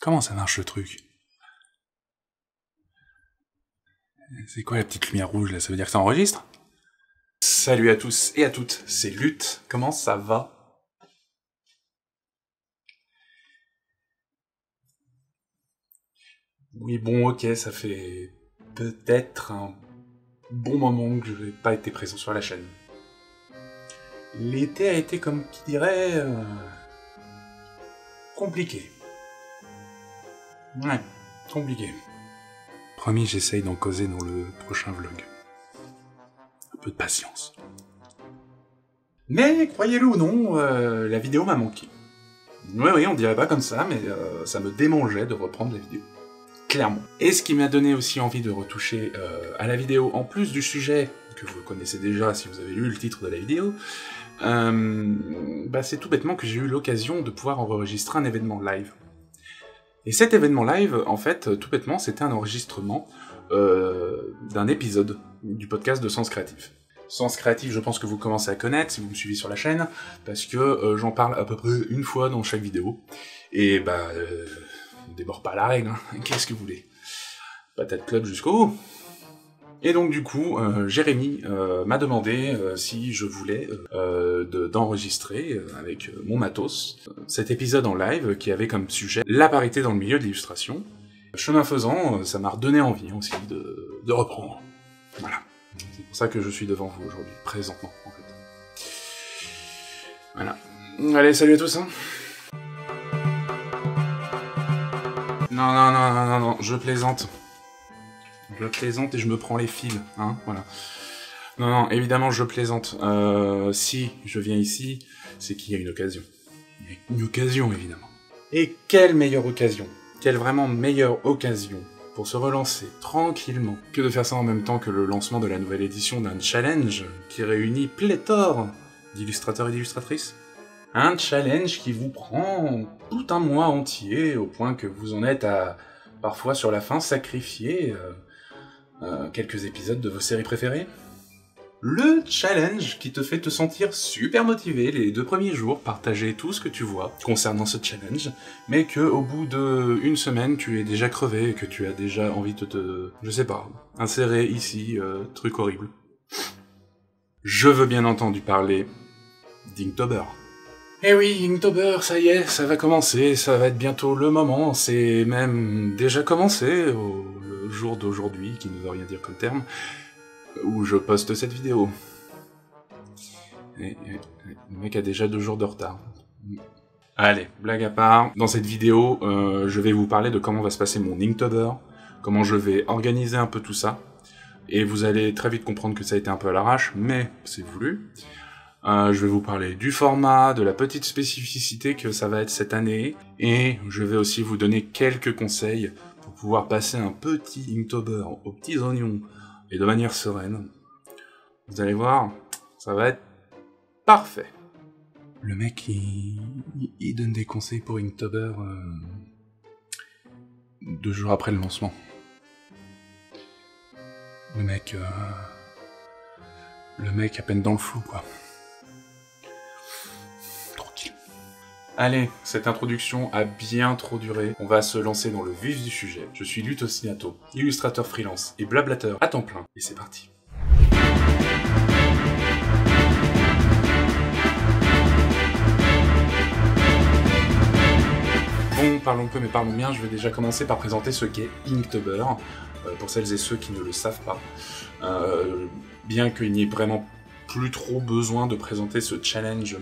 Comment ça marche le truc? C'est quoi la petite lumière rouge là? Ça veut dire que ça enregistre? Salut à tous et à toutes, c'est Lutte, comment ça va? Oui bon ok, ça fait peut-être un bon moment que je n'ai pas été présent sur la chaîne. L'été a été comme qui dirait... compliqué. Ouais, compliqué. Promis, j'essaye d'en causer dans le prochain vlog. Un peu de patience. Mais, croyez-le ou non, la vidéo m'a manqué. Oui, on dirait pas comme ça, mais ça me démangeait de reprendre la vidéo. Clairement. Et ce qui m'a donné aussi envie de retoucher à la vidéo, en plus du sujet que vous connaissez déjà si vous avez lu le titre de la vidéo, c'est tout bêtement que j'ai eu l'occasion de pouvoir enregistrer un événement live. Et cet événement live, en fait, tout bêtement, c'était un enregistrement d'un épisode du podcast de Sens Créatif. Sens Créatif, je pense que vous commencez à connaître si vous me suivez sur la chaîne, parce que j'en parle à peu près une fois dans chaque vidéo. Et on déborde pas la règle, hein. Qu'est-ce que vous voulez? Patate club jusqu'au bout. Et donc du coup, Jérémy m'a demandé si je voulais d'enregistrer avec mon matos cet épisode en live qui avait comme sujet la parité dans le milieu de l'illustration. Chemin faisant, ça m'a redonné envie aussi de reprendre. Voilà. C'est pour ça que je suis devant vous aujourd'hui, présentement en fait. Voilà. Allez, salut à tous, hein. Non, je plaisante. Je plaisante et je me prends les fils, hein, voilà. Non, évidemment, je plaisante. Si je viens ici, c'est qu'il y a une occasion. Il y a une occasion, évidemment. Et quelle meilleure occasion, quelle vraiment meilleure occasion pour se relancer tranquillement que de faire ça en même temps que le lancement de la nouvelle édition d'un challenge qui réunit pléthore d'illustrateurs et d'illustratrices. Un challenge qui vous prend tout un mois entier, au point que vous en êtes à, parfois sur la fin, sacrifier quelques épisodes de vos séries préférées. Le challenge qui te fait te sentir super motivé les 2 premiers jours, partager tout ce que tu vois concernant ce challenge, mais que au bout d'1 semaine, tu es déjà crevé et que tu as déjà envie de te... je sais pas, insérer ici, truc horrible. Je veux bien entendu parler d'Inktober. Eh oui, Inktober, ça y est, ça va commencer, ça va être bientôt le moment, c'est même déjà commencé, le jour d'aujourd'hui, qui ne veut rien dire comme terme, où je poste cette vidéo. Et le mec a déjà 2 jours de retard. Allez, blague à part, dans cette vidéo, je vais vous parler de comment va se passer mon Inktober, comment je vais organiser un peu tout ça, et vous allez très vite comprendre que ça a été un peu à l'arrache, mais c'est voulu. Je vais vous parler du format, de la petite spécificité que ça va être cette année, et je vais aussi vous donner quelques conseils pour pouvoir passer un petit Inktober aux petits oignons et de manière sereine. Vous allez voir, ça va être parfait. Le mec, il donne des conseils pour Inktober 2 jours après le lancement. Le mec à peine dans le flou, quoi. Allez, cette introduction a bien trop duré, on va se lancer dans le vif du sujet. Je suis Lutte Ostinato, illustrateur freelance et blablateur à temps plein, et c'est parti. Bon, parlons peu mais parlons bien, je vais déjà commencer par présenter ce qu'est Inktober, pour celles et ceux qui ne le savent pas. Bien qu'il n'y ait vraiment plus trop besoin de présenter ce challenge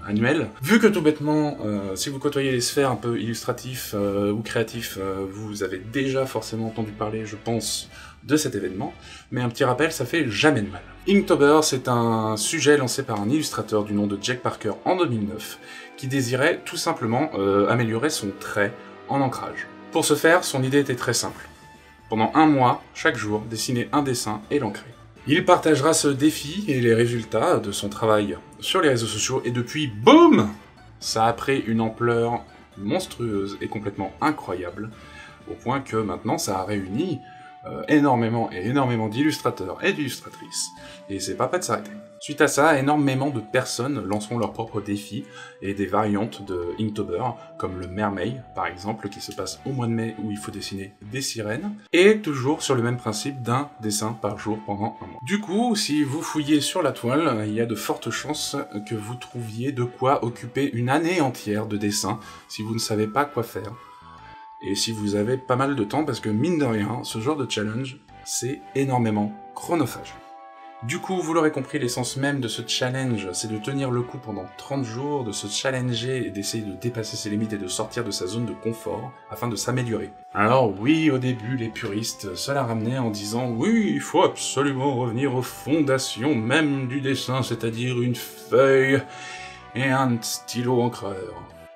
annuel. Vu que tout bêtement, si vous côtoyez les sphères un peu illustratifs ou créatifs, vous avez déjà forcément entendu parler, je pense, de cet événement, mais un petit rappel, ça fait jamais de mal. Inktober, c'est un sujet lancé par un illustrateur du nom de Jack Parker en 2009, qui désirait tout simplement améliorer son trait en ancrage. Pour ce faire, son idée était très simple. Pendant 1 mois, chaque jour, dessiner un dessin et l'ancrer. Il partagera ce défi et les résultats de son travail sur les réseaux sociaux, et depuis, boum, ça a pris une ampleur monstrueuse et complètement incroyable, au point que maintenant ça a réuni énormément d'illustrateurs et d'illustratrices, et c'est pas prêt de s'arrêter. Suite à ça, énormément de personnes lanceront leurs propres défis et des variantes de Inktober, comme le Mermaid par exemple, qui se passe au mois de mai où il faut dessiner des sirènes, et toujours sur le même principe d'un dessin par jour pendant un mois. Du coup, si vous fouillez sur la toile, il y a de fortes chances que vous trouviez de quoi occuper une année entière de dessin si vous ne savez pas quoi faire. Et si vous avez pas mal de temps, parce que mine de rien, ce genre de challenge, c'est énormément chronophage. Du coup, vous l'aurez compris, l'essence même de ce challenge, c'est de tenir le coup pendant 30 jours, de se challenger et d'essayer de dépasser ses limites et de sortir de sa zone de confort afin de s'améliorer. Alors oui, au début, les puristes se la ramenaient en disant « Oui, il faut absolument revenir aux fondations même du dessin, c'est-à-dire une feuille et un stylo encreur. »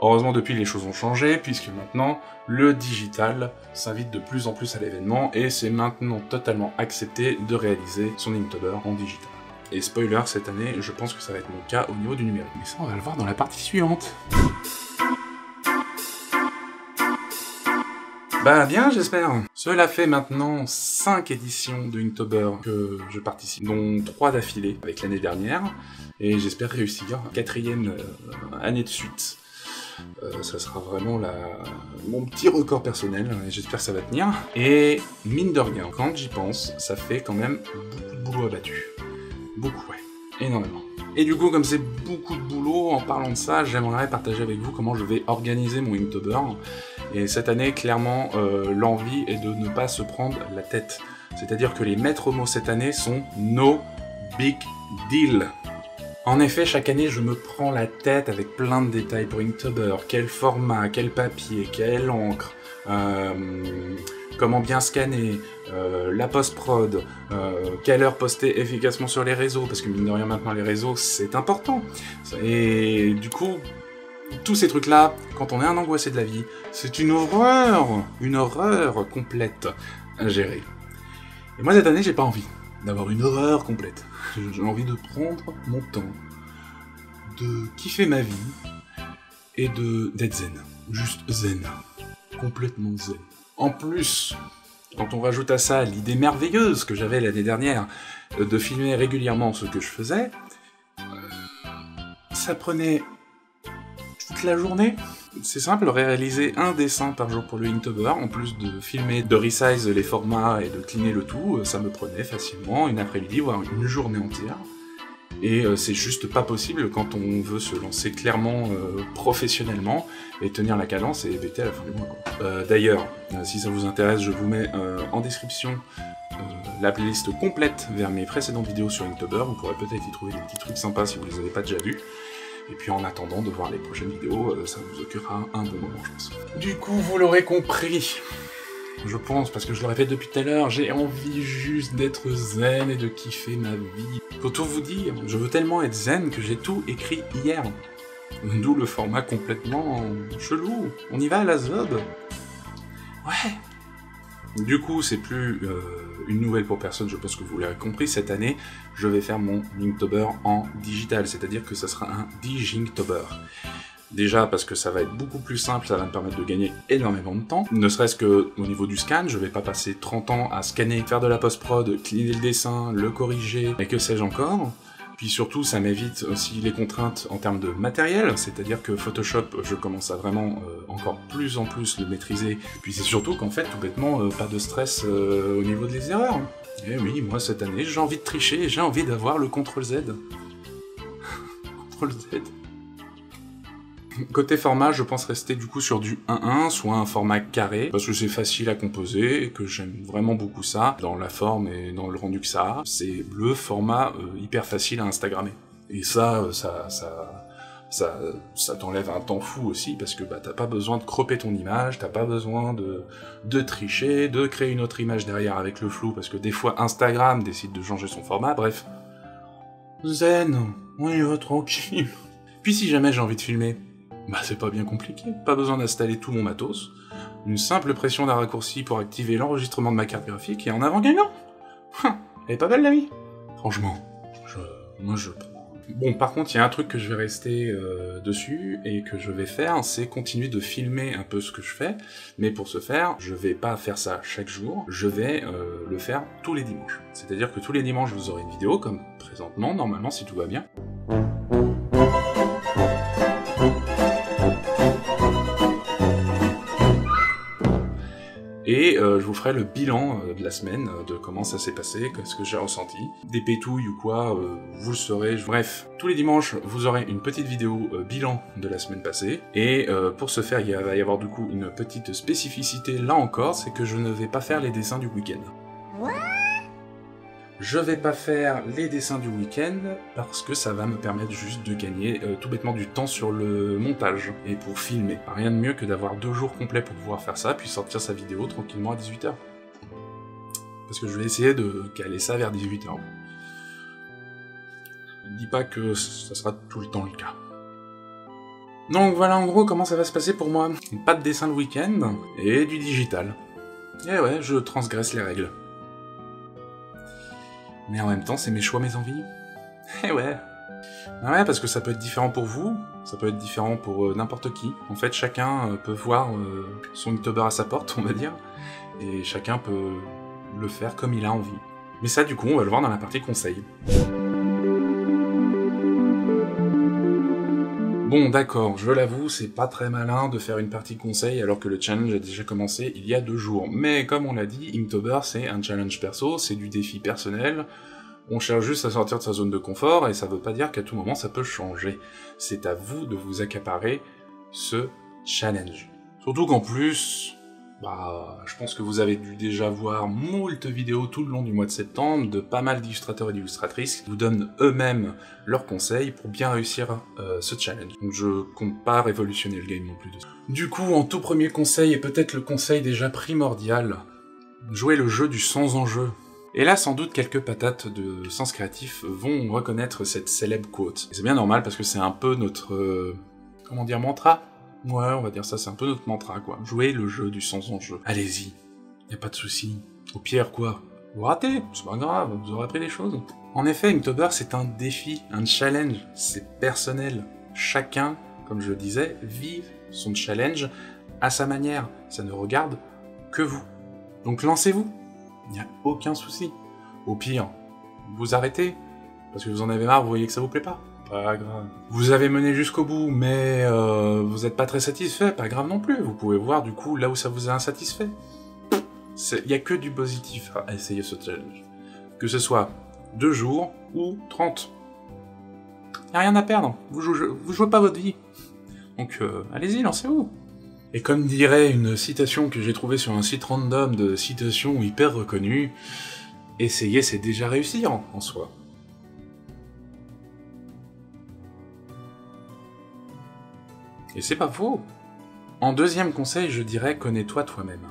Heureusement, depuis, les choses ont changé, puisque maintenant, le digital s'invite de plus en plus à l'événement, et c'est maintenant totalement accepté de réaliser son Inktober en digital. Et spoiler, cette année, je pense que ça va être mon cas au niveau du numérique. Mais ça, on va le voir dans la partie suivante. Bah bien, j'espère. Cela fait maintenant 5 éditions de Inktober que je participe, dont 3 d'affilée avec l'année dernière, et j'espère réussir 4e année de suite. Ça sera vraiment mon petit record personnel, et j'espère que ça va tenir. Et mine de rien, quand j'y pense, ça fait quand même beaucoup de boulot abattu. Beaucoup, ouais. Énormément. Et du coup, comme c'est beaucoup de boulot, en parlant de ça, j'aimerais partager avec vous comment je vais organiser mon Inktober. Et cette année, clairement, l'envie est de ne pas se prendre la tête. C'est-à-dire que les maîtres mots cette année sont « no big deal ». En effet, chaque année, je me prends la tête avec plein de détails pour Inktober. Quel format, quel papier, quelle encre, comment bien scanner, la post-prod, quelle heure poster efficacement sur les réseaux, parce que mine de rien, maintenant, les réseaux, c'est important. Et du coup, tous ces trucs-là, quand on est un angoissé de la vie, c'est une horreur complète à gérer. Et moi, cette année, j'ai pas envie d'avoir une horreur complète. J'ai envie de prendre mon temps, de kiffer ma vie, et d'être zen. Juste zen. Complètement zen. En plus, quand on rajoute à ça l'idée merveilleuse que j'avais l'année dernière de filmer régulièrement ce que je faisais, ça prenait toute la journée. C'est simple, réaliser un dessin par jour pour le Inktober, en plus de filmer, de resize les formats et de cleaner le tout, ça me prenait facilement une après-midi, voire une journée entière. Et c'est juste pas possible quand on veut se lancer clairement professionnellement et tenir la cadence et bêter à la fin du mois. D'ailleurs, si ça vous intéresse, je vous mets en description la playlist complète vers mes précédentes vidéos sur Inktober. Vous pourrez peut-être y trouver des petits trucs sympas si vous les avez pas déjà vus. Et puis en attendant de voir les prochaines vidéos, ça vous occupera un bon moment, je pense. Du coup, vous l'aurez compris, je pense, parce que je le répète depuis tout à l'heure, j'ai envie juste d'être zen et de kiffer ma vie. Faut tout vous dire, je veux tellement être zen que j'ai tout écrit hier. D'où le format complètement chelou. On y va à la zob. Ouais. Du coup, c'est plus une nouvelle pour personne, je pense que vous l'avez compris, cette année, je vais faire mon Inktober en digital, c'est-à-dire que ça sera un Diginktober. Déjà parce que ça va être beaucoup plus simple, ça va me permettre de gagner énormément de temps, ne serait-ce que au niveau du scan, je vais pas passer 30 ans à scanner, faire de la post-prod, cleaner le dessin, le corriger, et que sais-je encore. Puis surtout, ça m'évite aussi les contraintes en termes de matériel, c'est-à-dire que Photoshop, je commence à vraiment encore plus en plus le maîtriser. Puis c'est surtout qu'en fait, tout bêtement, pas de stress au niveau des erreurs. Et oui, moi cette année, j'ai envie de tricher, j'ai envie d'avoir le CTRL-Z. CTRL-Z. Côté format, je pense rester du coup sur du 1-1, soit un format carré, parce que c'est facile à composer, et que j'aime vraiment beaucoup ça, dans la forme et dans le rendu que ça a. C'est le format hyper facile à instagrammer. Et ça t'enlève un temps fou aussi, parce que bah, t'as pas besoin de cropper ton image, t'as pas besoin de tricher, de créer une autre image derrière avec le flou, parce que des fois Instagram décide de changer son format, bref. Zen, on y va tranquille. Puis si jamais j'ai envie de filmer, bah c'est pas bien compliqué, pas besoin d'installer tout mon matos, une simple pression d'un raccourci pour activer l'enregistrement de ma carte graphique, et en avant gagnant. Elle est pas belle la vie. Franchement, moi je prends Bon, par contre, il y a un truc que je vais rester dessus, et que je vais faire, c'est continuer de filmer un peu ce que je fais, mais pour ce faire, je vais pas faire ça chaque jour, je vais le faire tous les dimanches. C'est-à-dire que tous les dimanches, vous aurez une vidéo, comme présentement, normalement, si tout va bien. Et je vous ferai le bilan de la semaine, de comment ça s'est passé, ce que j'ai ressenti. Des pétouilles ou quoi, vous le saurez. Bref, tous les dimanches, vous aurez une petite vidéo bilan de la semaine passée. Et pour ce faire, il va y avoir du coup une petite spécificité là encore, c'est que je ne vais pas faire les dessins du week-end. Je vais pas faire les dessins du week-end parce que ça va me permettre juste de gagner tout bêtement du temps sur le montage et pour filmer. Rien de mieux que d'avoir 2 jours complets pour pouvoir faire ça, puis sortir sa vidéo tranquillement à 18 h. Parce que je vais essayer de caler ça vers 18 h. Je dis pas que ça sera tout le temps le cas. Donc voilà en gros comment ça va se passer pour moi. Pas de dessin le week-end et du digital. Et ouais, je transgresse les règles. Mais en même temps, c'est mes choix, mes envies. Eh ouais. Ouais, parce que ça peut être différent pour vous, ça peut être différent pour n'importe qui. En fait, chacun peut voir son youtuber à sa porte, on va dire, et chacun peut le faire comme il a envie. Mais ça, du coup, on va le voir dans la partie conseil. Bon, d'accord, je l'avoue, c'est pas très malin de faire une partie conseil alors que le challenge a déjà commencé il y a 2 jours. Mais comme on l'a dit, Inktober c'est un challenge perso, c'est du défi personnel, on cherche juste à sortir de sa zone de confort et ça veut pas dire qu'à tout moment ça peut changer. C'est à vous de vous accaparer ce challenge. Surtout qu'en plus, je pense que vous avez dû déjà voir moult vidéos tout le long du mois de septembre de pas mal d'illustrateurs et d'illustratrices qui vous donnent eux-mêmes leurs conseils pour bien réussir ce challenge. Donc je compte pas révolutionner le game non plus. Du coup, en tout premier conseil, et peut-être le conseil déjà primordial, jouez le jeu du sans enjeu. Et là, sans doute, quelques patates de sens créatif vont reconnaître cette célèbre quote. C'est bien normal parce que c'est un peu notre... mantra ? Ouais, on va dire ça, c'est un peu notre mantra, quoi. Jouez le jeu du sans enjeu. Allez-y, y a pas de souci. Au pire, quoi, vous ratez, c'est pas grave, vous aurez appris des choses. En effet, Inktober, c'est un défi, un challenge, c'est personnel. Chacun, comme je le disais, vit son challenge à sa manière. Ça ne regarde que vous. Donc lancez-vous, il n'y a aucun souci. Au pire, vous arrêtez, parce que vous en avez marre, vous voyez que ça vous plaît pas. Pas grave. Vous avez mené jusqu'au bout, mais vous n'êtes pas très satisfait, pas grave non plus. Vous pouvez voir du coup là où ça vous a insatisfait. Il n'y a que du positif à essayer ce challenge. Que ce soit 2 jours ou 30. Il n'y a rien à perdre, vous jouez pas votre vie. Donc allez-y, lancez-vous. Et comme dirait une citation que j'ai trouvée sur un site random de citations hyper reconnues, essayer c'est déjà réussir en soi. Et c'est pas faux. En deuxième conseil, je dirais, connais-toi toi-même.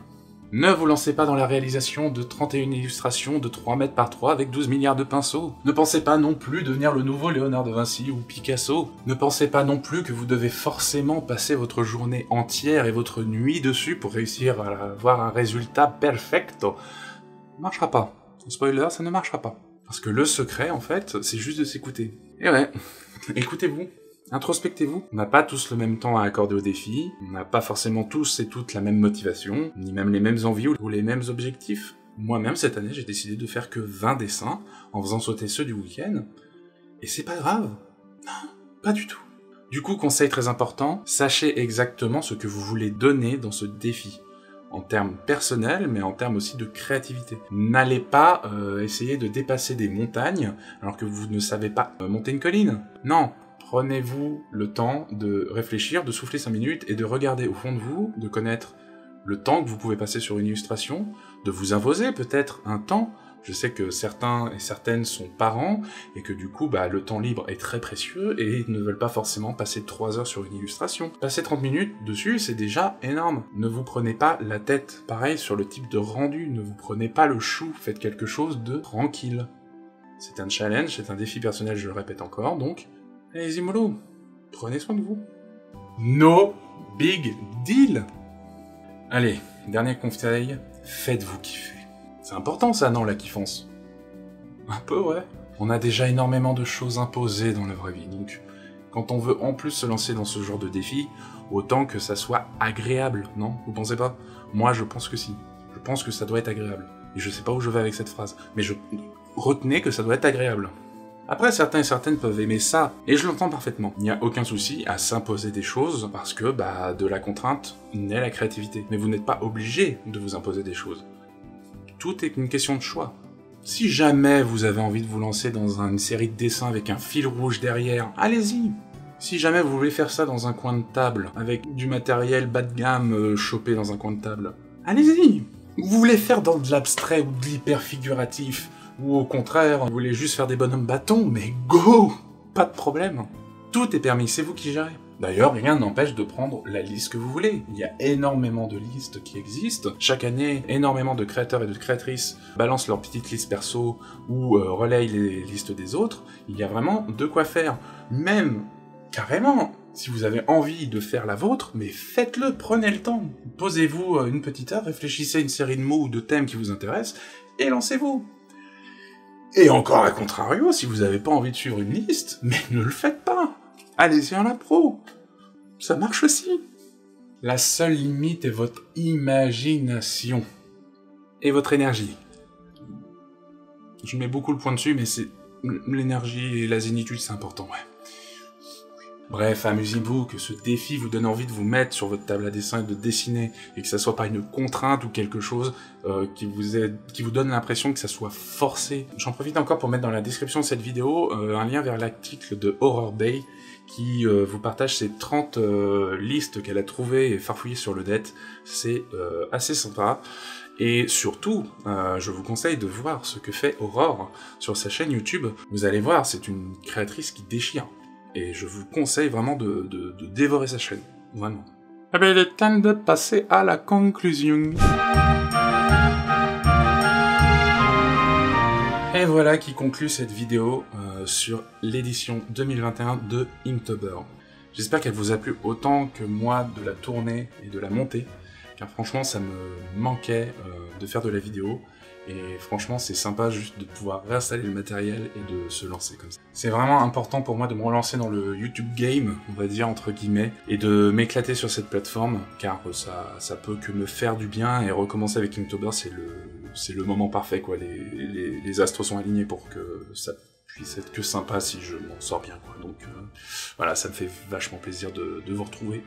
Ne vous lancez pas dans la réalisation de 31 illustrations de 3 mètres par 3 avec 12 milliards de pinceaux. Ne pensez pas non plus devenir le nouveau Léonard de Vinci ou Picasso. Ne pensez pas non plus que vous devez forcément passer votre journée entière et votre nuit dessus pour réussir à avoir un résultat perfecto. Ça ne marchera pas. Spoiler, ça ne marchera pas. Parce que le secret, en fait, c'est juste de s'écouter. Et ouais, écoutez-vous. Introspectez-vous. On n'a pas tous le même temps à accorder au défi, on n'a pas forcément tous et toutes la même motivation, ni même les mêmes envies ou les mêmes objectifs. Moi-même, cette année, j'ai décidé de faire que 20 dessins, en faisant sauter ceux du week-end, et c'est pas grave. Non, pas du tout. Du coup, conseil très important, sachez exactement ce que vous voulez donner dans ce défi. En termes personnels, mais en termes aussi de créativité. N'allez pas essayer de dépasser des montagnes, alors que vous ne savez pas monter une colline. Non. Prenez-vous le temps de réfléchir, de souffler 5 minutes et de regarder au fond de vous, de connaître le temps que vous pouvez passer sur une illustration, de vous imposer peut-être un temps. Je sais que certains et certaines sont parents et que du coup, le temps libre est très précieux et ils ne veulent pas forcément passer 3 heures sur une illustration. Passer 30 minutes dessus, c'est déjà énorme. Ne vous prenez pas la tête. Pareil sur le type de rendu, ne vous prenez pas le chou, faites quelque chose de tranquille. C'est un challenge, c'est un défi personnel, je le répète encore, donc... Allez-y mollo, prenez soin de vous. No big deal. Allez, dernier conseil, faites-vous kiffer. C'est important ça, non, la kiffance? Un peu, ouais. On a déjà énormément de choses imposées dans la vraie vie, donc quand on veut en plus se lancer dans ce genre de défi, autant que ça soit agréable, non? Vous pensez pas? Moi, je pense que si. Je pense que ça doit être agréable. Et je sais pas où je vais avec cette phrase, mais retenez que ça doit être agréable. Après, certains et certaines peuvent aimer ça, et je l'entends parfaitement. Il n'y a aucun souci à s'imposer des choses, parce que, de la contrainte naît la créativité. Mais vous n'êtes pas obligé de vous imposer des choses. Tout est une question de choix. Si jamais vous avez envie de vous lancer dans une série de dessins avec un fil rouge derrière, allez-y. Si jamais vous voulez faire ça dans un coin de table, avec du matériel bas de gamme chopé dans un coin de table, allez-y. Vous voulez faire dans de l'abstrait ou de l'hyper figuratif, ou au contraire, vous voulez juste faire des bonhommes bâtons, mais go! Pas de problème. Tout est permis, c'est vous qui gérez. D'ailleurs, rien n'empêche de prendre la liste que vous voulez. Il y a énormément de listes qui existent. Chaque année, énormément de créateurs et de créatrices balancent leurs petites listes perso ou relayent les listes des autres. Il y a vraiment de quoi faire. Même, carrément, si vous avez envie de faire la vôtre, mais faites-le, prenez le temps. Posez-vous une petite heure, réfléchissez à une série de mots ou de thèmes qui vous intéressent, et lancez-vous. Et encore à contrario, si vous n'avez pas envie de suivre une liste, mais ne le faites pas. Allez-y en impro. Ça marche aussi. La seule limite est votre imagination. Et votre énergie. Je mets beaucoup le point dessus, mais c'est l'énergie et la zénitude, c'est important, ouais. Bref, amusez-vous, que ce défi vous donne envie de vous mettre sur votre table à dessin et de dessiner, et que ça soit pas une contrainte ou quelque chose qui vous donne l'impression que ça soit forcé. J'en profite encore pour mettre dans la description de cette vidéo un lien vers l'article de Horror Bay, qui vous partage ses 30 listes qu'elle a trouvées et farfouillées sur le net. C'est assez sympa. Et surtout, je vous conseille de voir ce que fait Aurore sur sa chaîne YouTube. Vous allez voir, c'est une créatrice qui déchire. Et je vous conseille vraiment de dévorer sa chaîne. Vraiment. Eh bien, il est temps de passer à la conclusion. Et voilà qui conclut cette vidéo sur l'édition 2021 de Inktober. J'espère qu'elle vous a plu autant que moi de la tourner et de la monter, car franchement ça me manquait de faire de la vidéo, et franchement c'est sympa juste de pouvoir réinstaller le matériel et de se lancer comme ça. C'est vraiment important pour moi de me relancer dans le YouTube game, on va dire entre guillemets, et de m'éclater sur cette plateforme, car ça peut que me faire du bien, et recommencer avec Inktober c'est le moment parfait quoi, les astres sont alignés pour que ça puisse être que sympa si je m'en sors bien quoi. Donc voilà, ça me fait vachement plaisir de vous retrouver.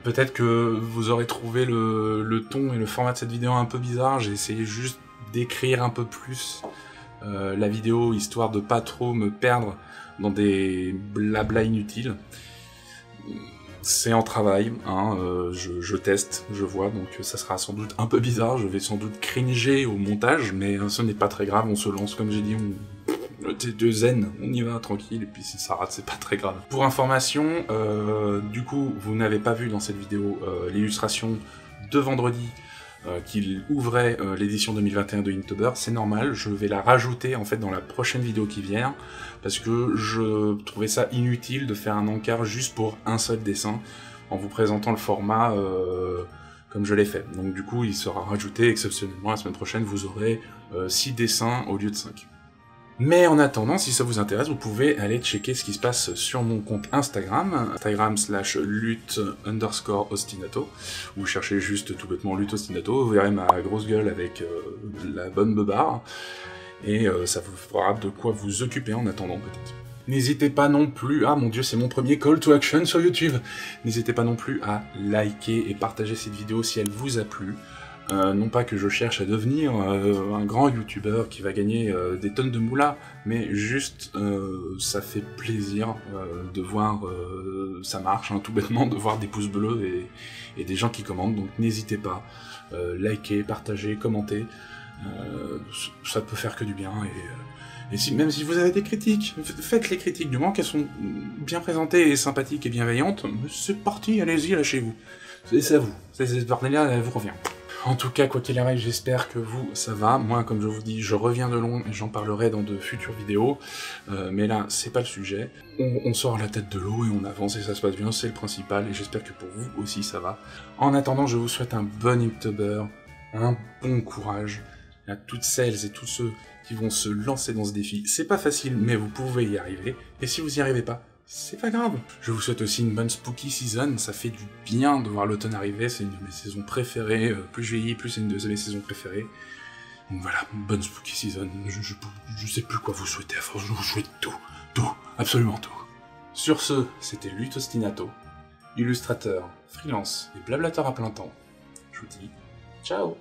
Peut-être que vous aurez trouvé le ton et le format de cette vidéo un peu bizarre, j'ai essayé juste d'écrire un peu plus la vidéo, histoire de pas trop me perdre dans des blabla inutiles. C'est en travail, hein, je teste, je vois, donc ça sera sans doute un peu bizarre, je vais sans doute cringer au montage, mais ce n'est pas très grave, on se lance, comme j'ai dit, de zen, on y va tranquille, et puis si ça rate, c'est pas très grave. Pour information, du coup, vous n'avez pas vu dans cette vidéo l'illustration de vendredi qu'il ouvrait l'édition 2021 de Inktober, c'est normal, je vais la rajouter en fait dans la prochaine vidéo qui vient, parce que je trouvais ça inutile de faire un encart juste pour un seul dessin, en vous présentant le format comme je l'ai fait. Donc du coup, il sera rajouté exceptionnellement la semaine prochaine, vous aurez 6 dessins au lieu de 5. Mais en attendant, si ça vous intéresse, vous pouvez aller checker ce qui se passe sur mon compte Instagram, Instagram/lutte_ostinato. Vous cherchez juste tout bêtement Lutte Ostinato, vous verrez ma grosse gueule avec la bonne beubare, et ça vous fera de quoi vous occuper en attendant peut-être. N'hésitez pas non plus, ah mon dieu c'est mon premier call to action sur YouTube, n'hésitez pas non plus à liker et partager cette vidéo si elle vous a plu. Non pas que je cherche à devenir un grand youtubeur qui va gagner des tonnes de moula, mais juste ça fait plaisir de voir ça marche, hein, tout bêtement, de voir des pouces bleus et des gens qui commentent, donc n'hésitez pas, likez, partagez, commentez, ça peut faire que du bien, et même si vous avez des critiques, faites les critiques, du moment qu'elles sont bien présentées et sympathiques et bienveillantes, c'est parti, allez-y, lâchez-vous, c'est à vous, cette partie-là, elle vous revient. En tout cas, quoi qu'il arrive, j'espère que vous, ça va. Moi, comme je vous dis, je reviens de loin et j'en parlerai dans de futures vidéos. Mais là, c'est pas le sujet. On sort la tête de l'eau et on avance et ça se passe bien, c'est le principal. Et j'espère que pour vous aussi, ça va. En attendant, je vous souhaite un bon Inktober, un bon courage à toutes celles et tous ceux qui vont se lancer dans ce défi. C'est pas facile, mais vous pouvez y arriver. Et si vous y arrivez pas, c'est pas grave. Je vous souhaite aussi une bonne spooky season. Ça fait du bien de voir l'automne arriver. C'est une de mes saisons préférées. Plus je vieillis, plus c'est une de mes saisons préférées. Donc voilà, bonne spooky season. Je sais plus quoi vous souhaiter. Je vous souhaite tout, absolument tout. Sur ce, c'était Lutte Ostinato, illustrateur, freelance et blablateur à plein temps. Je vous dis ciao.